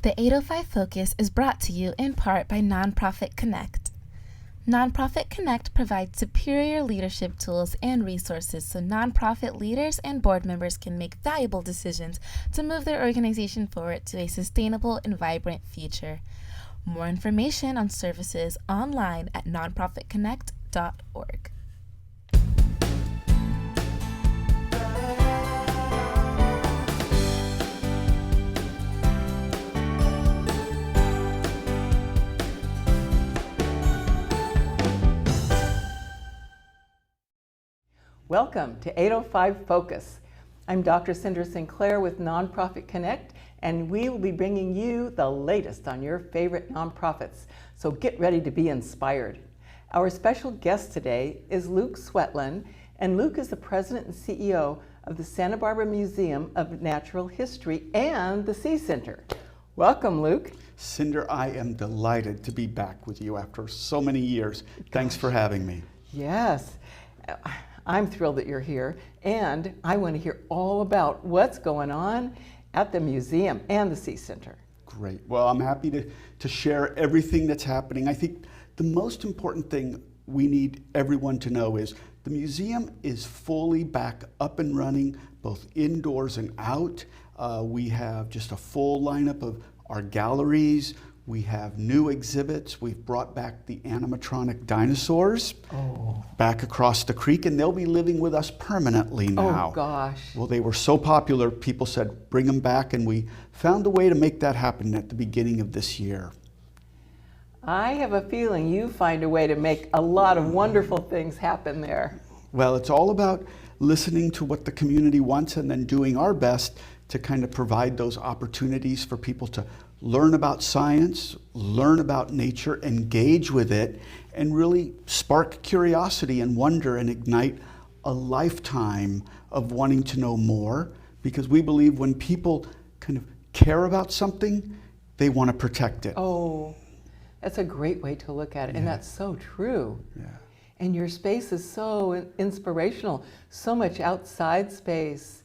The 805 Focus is brought to you in part by Nonprofit Connect. Nonprofit Connect provides superior leadership tools and resources so nonprofit leaders and board members can make valuable decisions to move their organization forward to a sustainable and vibrant future. More information on services online at nonprofitconnect.org. Welcome to 805 Focus. I'm Dr. Cinder Sinclair with Nonprofit Connect, and we will be bringing you the latest on your favorite nonprofits. So get ready to be inspired. Our special guest today is Luke Swetland, and Luke is the president and CEO of the Santa Barbara Museum of Natural History and the Sea Center. Welcome, Luke. Cinder, I am delighted to be back with you after so many years. Thanks for having me. Yes. I'm thrilled that you're here, and I want to hear all about what's going on at the museum and the Sea Center. Great. Well, I'm happy to share everything that's happening. I think the most important thing we need everyone to know is the museum is fully back up and running, both indoors and out. We have just a full lineup of our galleries. We have new exhibits. We've brought back the animatronic dinosaurs back across the creek, and they'll be living with us permanently now. Oh, gosh. Well, they were so popular, people said, bring them back, and we found a way to make that happen at the beginning of this year. I have a feeling you find a way to make a lot of wonderful things happen there. Well, it's all about listening to what the community wants and then doing our best to kind of provide those opportunities for people to learn about science, learn about nature, engage with it, and really spark curiosity and wonder and ignite a lifetime of wanting to know more, because we believe when people kind of care about something, they want to protect it. Oh, that's a great way to look at it, and that's so true. Yeah. And your space is so inspirational, so much outside space.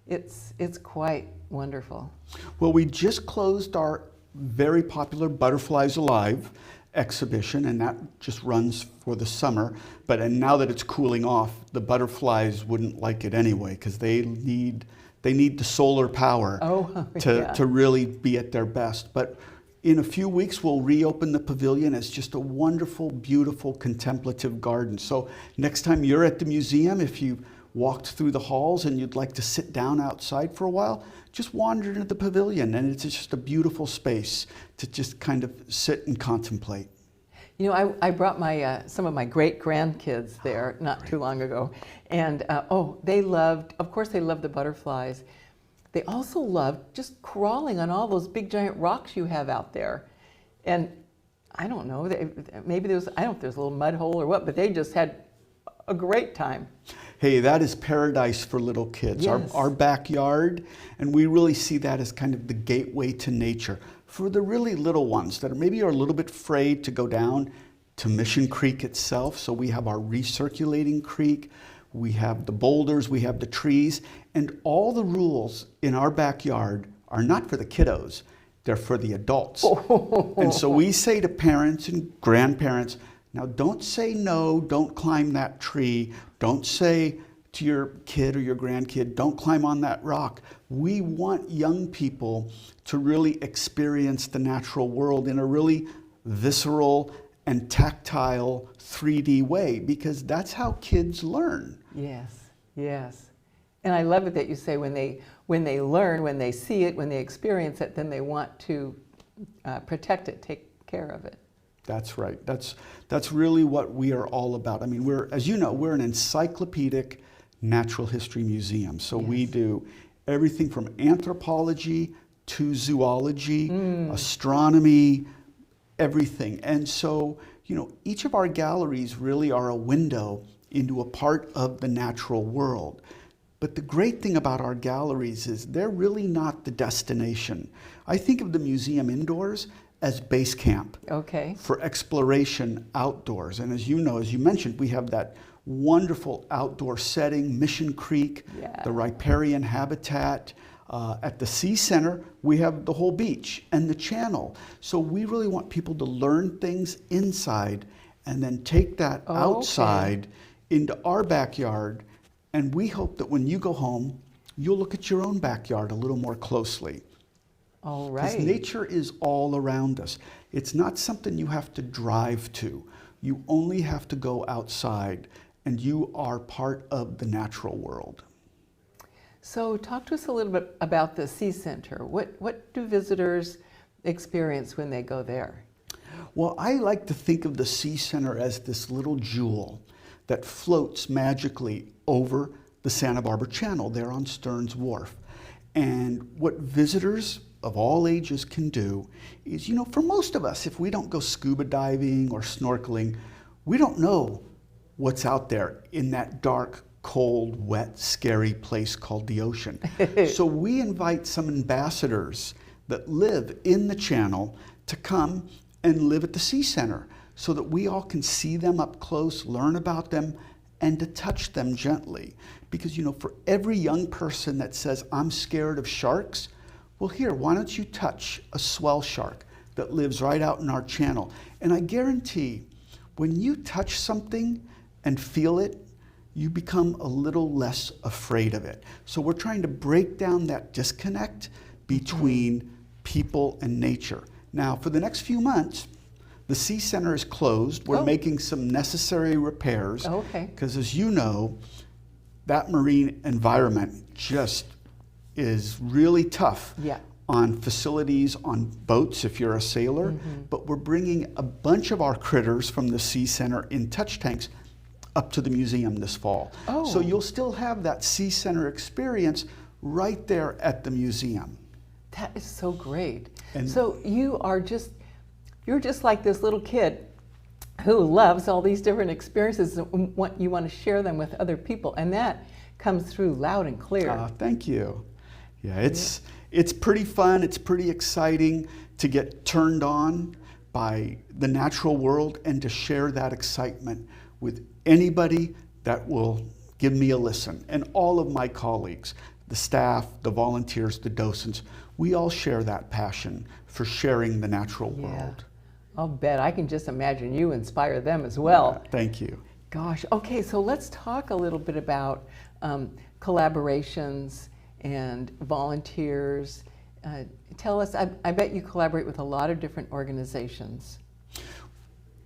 It's quite wonderful. Well, we just closed our very popular Butterflies Alive exhibition, and that just runs for the summer. And now that it's cooling off, the butterflies wouldn't like it anyway, because they need the solar power to really be at their best. But in a few weeks, we'll reopen the pavilion as just a wonderful, beautiful, contemplative garden. So next time you're at the museum, if you walked through the halls and you'd like to sit down outside for a while, just wander into the pavilion, and it's just a beautiful space to just kind of sit and contemplate. You know, I brought some of my great-grandkids there not too long ago, and they loved the butterflies. They also loved just crawling on all those big giant rocks you have out there. And I don't know, maybe I don't know if there's a little mud hole or what, but they just had a great time. Hey, that is paradise for little kids, yes. our backyard, and we really see that as kind of the gateway to nature. For the really little ones that maybe are a little bit afraid to go down to Mission Creek itself, so we have our recirculating creek, we have the boulders, we have the trees, and all the rules in our backyard are not for the kiddos, they're for the adults. And so we say to parents and grandparents, now don't say no, don't climb that tree. Don't say to your kid or your grandkid, don't climb on that rock. We want young people to really experience the natural world in a really visceral and tactile 3D way, because that's how kids learn. Yes, yes. And I love it that you say when they learn, when they see it, when they experience it, then they want to protect it, take care of it. That's right. That's really what we are all about. I mean, as you know, we're an encyclopedic natural history museum. So we do everything from anthropology to zoology, astronomy, everything. And so, you know, each of our galleries really are a window into a part of the natural world. But the great thing about our galleries is they're really not the destination. I think of the museum indoors as base camp for exploration outdoors. And as you know, as you mentioned, we have that wonderful outdoor setting, Mission Creek, the riparian habitat, At the Sea Center, we have the whole beach and the channel. So we really want people to learn things inside and then take that outside into our backyard. And we hope that when you go home, you'll look at your own backyard a little more closely. All right. Because nature is all around us. It's not something you have to drive to. You only have to go outside, and you are part of the natural world. So talk to us a little bit about the Sea Center. What do visitors experience when they go there? Well, I like to think of the Sea Center as this little jewel that floats magically over the Santa Barbara Channel there on Stearns Wharf. And what visitors of all ages can do is, you know, for most of us, if we don't go scuba diving or snorkeling, we don't know what's out there in that dark, cold, wet, scary place called the ocean. So we invite some ambassadors that live in the channel to come and live at the Sea Center so that we all can see them up close, learn about them, and to touch them gently. Because, you know, for every young person that says, I'm scared of sharks, well, here, why don't you touch a swell shark that lives right out in our channel? And I guarantee when you touch something and feel it, you become a little less afraid of it. So we're trying to break down that disconnect between people and nature. Now, for the next few months, the Sea Center is closed. We're making some necessary repairs. Because as you know, that marine environment just is really tough on facilities, on boats if you're a sailor. But we're bringing a bunch of our critters from the Sea Center in touch tanks up to the museum this fall. So you'll still have that Sea Center experience right there at the museum. That is so great. And so you're just like this little kid who loves all these different experiences and you want to share them with other people, and that comes through loud and clear. Thank you. Yeah, it's pretty fun. It's pretty exciting to get turned on by the natural world and to share that excitement with anybody that will give me a listen. And all of my colleagues, the staff, the volunteers, the docents, we all share that passion for sharing the natural world. I'll bet. I can just imagine you inspire them as well. Thank you. Gosh. Okay, so let's talk a little bit about collaborations and volunteers. Tell us, I bet you collaborate with a lot of different organizations.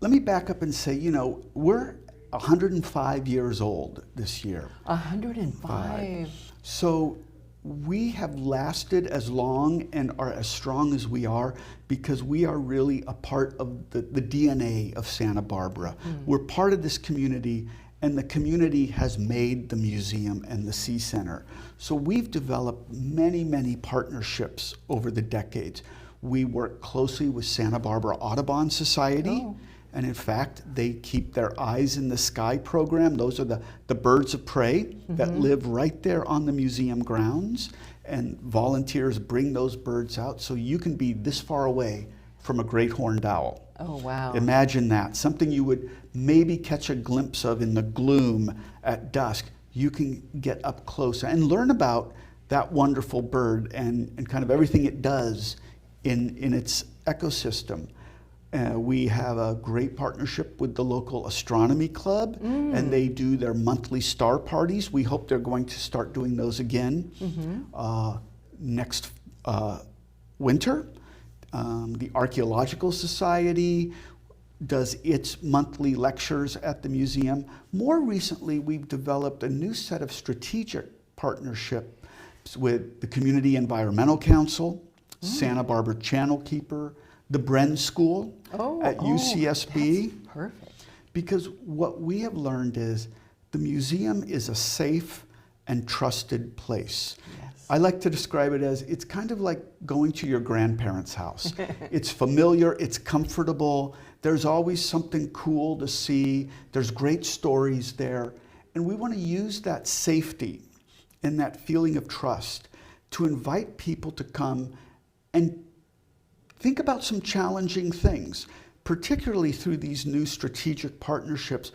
Let me back up and say, you know, we're 105 years old this year. 105. So we have lasted as long and are as strong as we are because we are really a part of the DNA of Santa Barbara. We're part of this community, and the community has made the museum and the Sea Center. So we've developed many, many partnerships over the decades. We work closely with Santa Barbara Audubon Society. And in fact, they keep their Eyes in the Sky program. Those are the birds of prey that live right there on the museum grounds. And volunteers bring those birds out so you can be this far away from a great horned owl. Oh, wow. Imagine that. Something you would maybe catch a glimpse of in the gloom at dusk. You can get up close and learn about that wonderful bird and kind of everything it does in its ecosystem. We have a great partnership with the local astronomy club, and they do their monthly star parties. We hope they're going to start doing those again next winter. The Archaeological Society does its monthly lectures at the museum. More recently, we've developed a new set of strategic partnerships with the Community Environmental Council, Santa Barbara Channel Keeper, the Bren School at UCSB. That's perfect. Because what we have learned is the museum is a safe and trusted place. Yes. I like to describe it as it's kind of like going to your grandparents' house. It's familiar, it's comfortable, there's always something cool to see, there's great stories there, and we want to use that safety and that feeling of trust to invite people to come and think about some challenging things, particularly through these new strategic partnerships.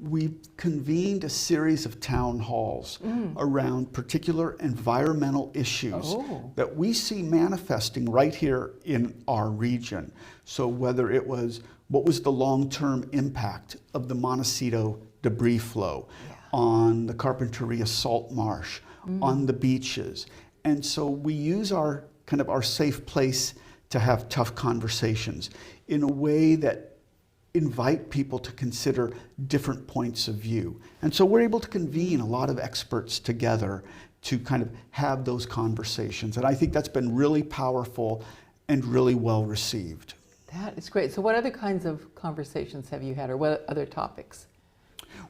we convened a series of town halls around particular environmental issues that we see manifesting right here in our region. So whether it was, what was the long-term impact of the Montecito debris flow on the Carpinteria salt marsh, on the beaches. And so we use our kind of our safe place to have tough conversations in a way that invite people to consider different points of view. And so we're able to convene a lot of experts together to kind of have those conversations. And I think that's been really powerful and really well received. That is great. So what other kinds of conversations have you had, or what other topics?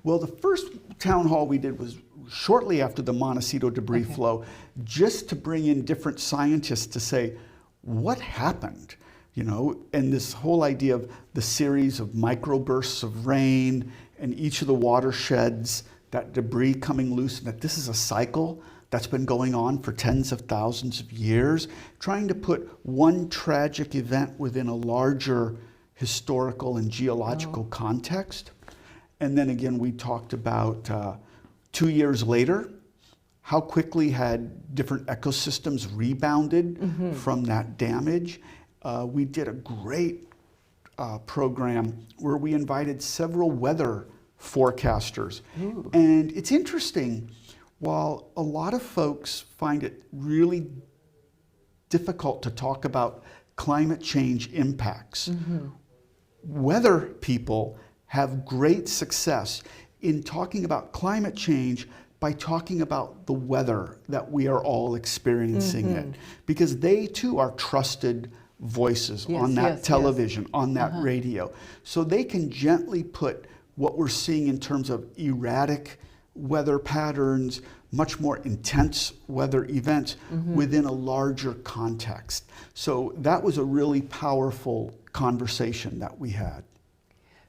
Well, the first town hall we did was shortly after the Montecito debris flow, just to bring in different scientists to say, what happened? You know, and this whole idea of the series of microbursts of rain and each of the watersheds, that debris coming loose, and that this is a cycle that's been going on for tens of thousands of years, trying to put one tragic event within a larger historical and geological context. And then again, we talked about 2 years later, how quickly had different ecosystems rebounded from that damage. We did a great program where we invited several weather forecasters. And it's interesting, while a lot of folks find it really difficult to talk about climate change impacts, weather people have great success in talking about climate change by talking about the weather that we are all experiencing it. Because they too are trusted voices on that television, on that radio. So they can gently put what we're seeing in terms of erratic weather patterns, much more intense weather events within a larger context. So that was a really powerful conversation that we had.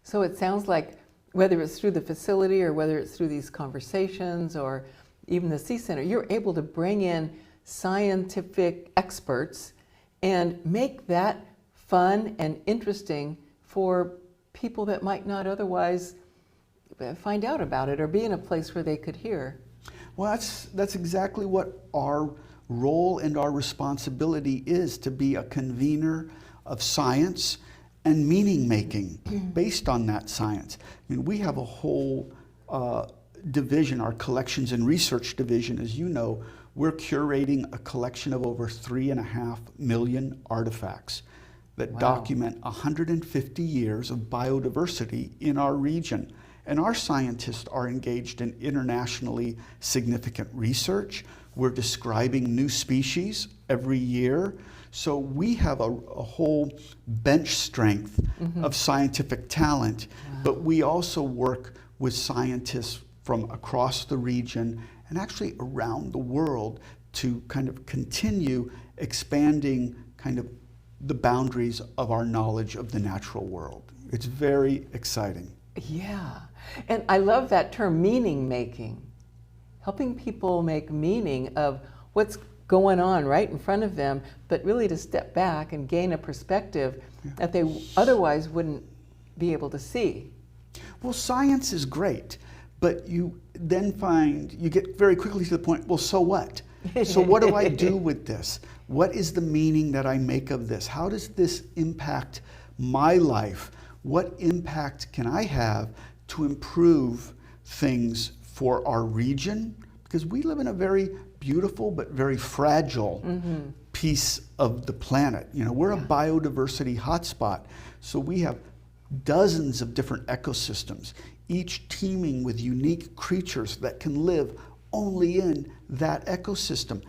So it sounds like whether it's through the facility or whether it's through these conversations or even the Sea Center, you're able to bring in scientific experts and make that fun and interesting for people that might not otherwise find out about it or be in a place where they could hear. Well, that's exactly what our role and our responsibility is, to be a convener of science and meaning making based on that science. I mean, we have a whole division, our collections and research division, as you know. We're curating a collection of over 3.5 million artifacts that document 150 years of biodiversity in our region. And our scientists are engaged in internationally significant research. We're describing new species every year. So we have a whole bench strength of scientific talent, but we also work with scientists from across the region and actually around the world to kind of continue expanding kind of the boundaries of our knowledge of the natural world. It's very exciting. Yeah, and I love that term, meaning making. Helping people make meaning of what's going on right in front of them, but really to step back and gain a perspective that they otherwise wouldn't be able to see. Well, science is great, but you then find, you get very quickly to the point, well, so what? So what do I do with this? What is the meaning that I make of this? How does this impact my life? What impact can I have to improve things for our region? Because we live in a very beautiful but very fragile piece of the planet. You know, we're a biodiversity hotspot, so we have dozens of different ecosystems, each teeming with unique creatures that can live only in that ecosystem.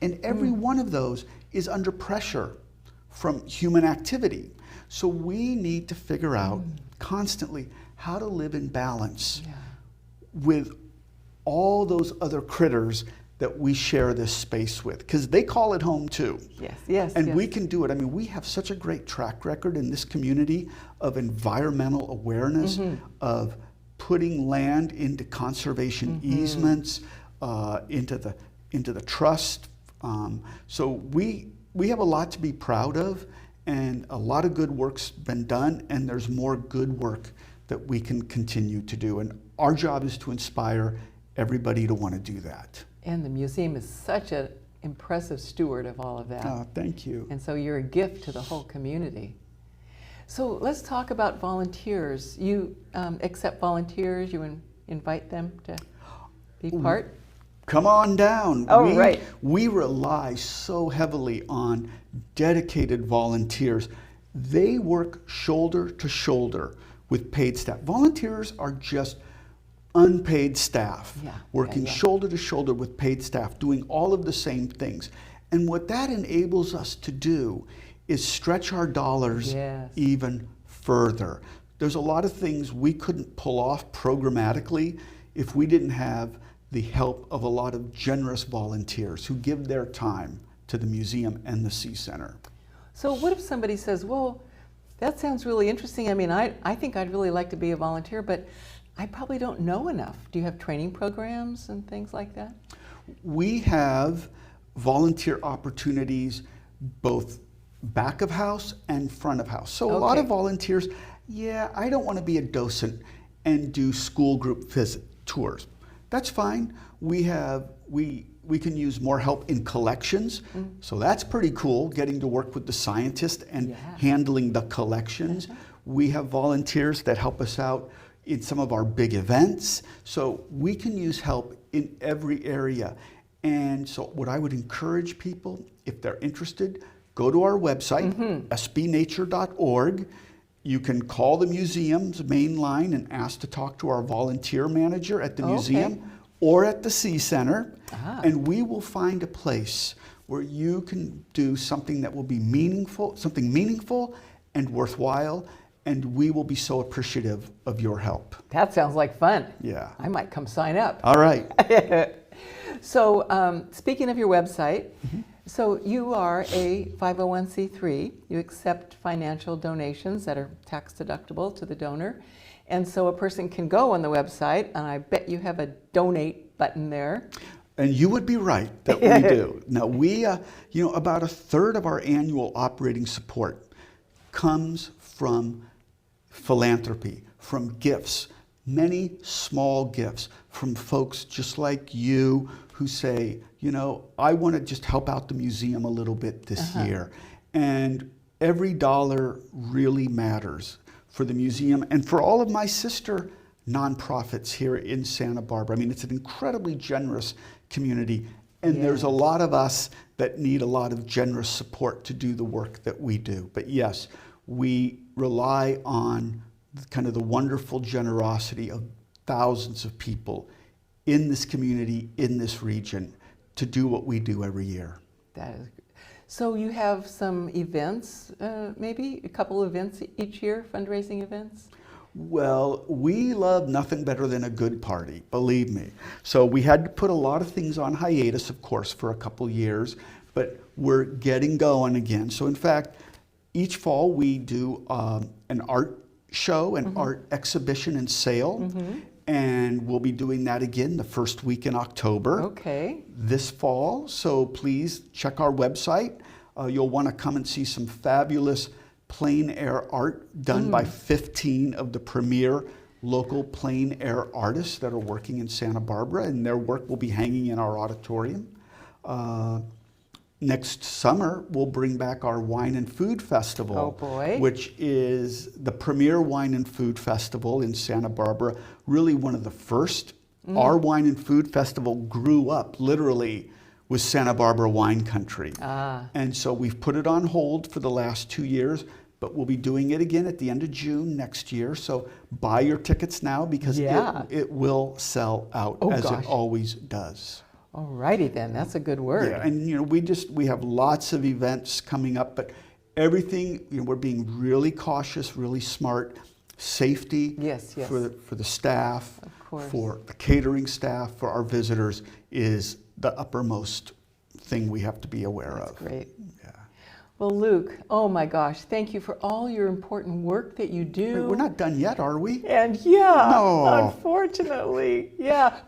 And every one of those is under pressure from human activity. So we need to figure out constantly how to live in balance with all those other critters that we share this space with, because they call it home too. And we can do it. I mean, we have such a great track record in this community of environmental awareness, of putting land into conservation easements, into the trust. So we have a lot to be proud of, and a lot of good work's been done, and there's more good work that we can continue to do. And our job is to inspire everybody to want to do that. And the museum is such an impressive steward of all of that. Oh, thank you. And so you're a gift to the whole community. So let's talk about volunteers. You accept volunteers, you invite them to be part? Come on down. Oh, right. We rely so heavily on dedicated volunteers. They work shoulder to shoulder with paid staff. Volunteers are just unpaid staff, working shoulder to shoulder with paid staff, doing all of the same things. And what that enables us to do is stretch our dollars even further. There's a lot of things we couldn't pull off programmatically if we didn't have the help of a lot of generous volunteers who give their time to the museum and the Sea Center. So what if somebody says, well, that sounds really interesting. I mean, I think I'd really like to be a volunteer, but I probably don't know enough. Do you have training programs and things like that? We have volunteer opportunities both back of house and front of house. So a lot of volunteers, I don't want to be a docent and do school group visit tours. That's fine. We can use more help in collections. So that's pretty cool, getting to work with the scientist and handling the collections. We have volunteers that help us out in some of our big events. So we can use help in every area. And so what I would encourage people, if they're interested, go to our website, sbnature.org. You can call the museum's main line and ask to talk to our volunteer manager at the museum or at the Sea Center, and we will find a place where you can do something that will be meaningful, and worthwhile, and we will be so appreciative of your help. That sounds like fun. Yeah. I might come sign up. All right. So speaking of your website, so you are a 501c3. You accept financial donations that are tax deductible to the donor. And so a person can go on the website, and I bet you have a donate button there. And you would be right that we do. Now we, about a third of our annual operating support comes from philanthropy, from gifts, many small gifts from folks just like you who say, I want to just help out the museum a little bit this year. And every dollar really matters for the museum and for all of my sister nonprofits here in Santa Barbara. I mean, it's an incredibly generous community, and there's a lot of us that need a lot of generous support to do the work that we do. But yes, we rely on kind of the wonderful generosity of thousands of people in this community, in this region, to do what we do every year. That is. So you have some events, maybe a couple events each year, fundraising events? Well, we love nothing better than a good party, believe me. So we had to put a lot of things on hiatus, of course, for a couple years, but we're getting going again. So in fact, each fall we do an art show, an art exhibition and sale, and we'll be doing that again the first week in October this fall. So please check our website. You'll want to come and see some fabulous plein air art done by 15 of the premier local plein air artists that are working in Santa Barbara, and their work will be hanging in our auditorium. Next summer, we'll bring back our Wine and Food Festival, which is the premier wine and food festival in Santa Barbara, really one of the first. Our Wine and Food Festival grew up literally with Santa Barbara wine country. And so we've put it on hold for the last 2 years, but we'll be doing it again at the end of June next year. So buy your tickets now because it will sell out as it always does. All righty then, that's a good word. Yeah, and we have lots of events coming up, but everything, we're being really cautious, really smart. Safety for the staff, for the catering staff, for our visitors is the uppermost thing we have to be aware of. Great. Yeah. Well, Luke, oh my gosh, thank you for all your important work that you do. Wait, we're not done yet, are we? And unfortunately,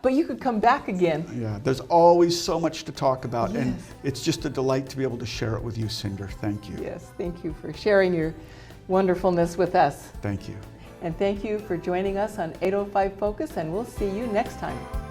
but you could come back again. Yeah, there's always so much to talk about, and it's just a delight to be able to share it with you, Cinder. Thank you. Yes, thank you for sharing your wonderfulness with us. Thank you. And thank you for joining us on 805 Focus, and we'll see you next time.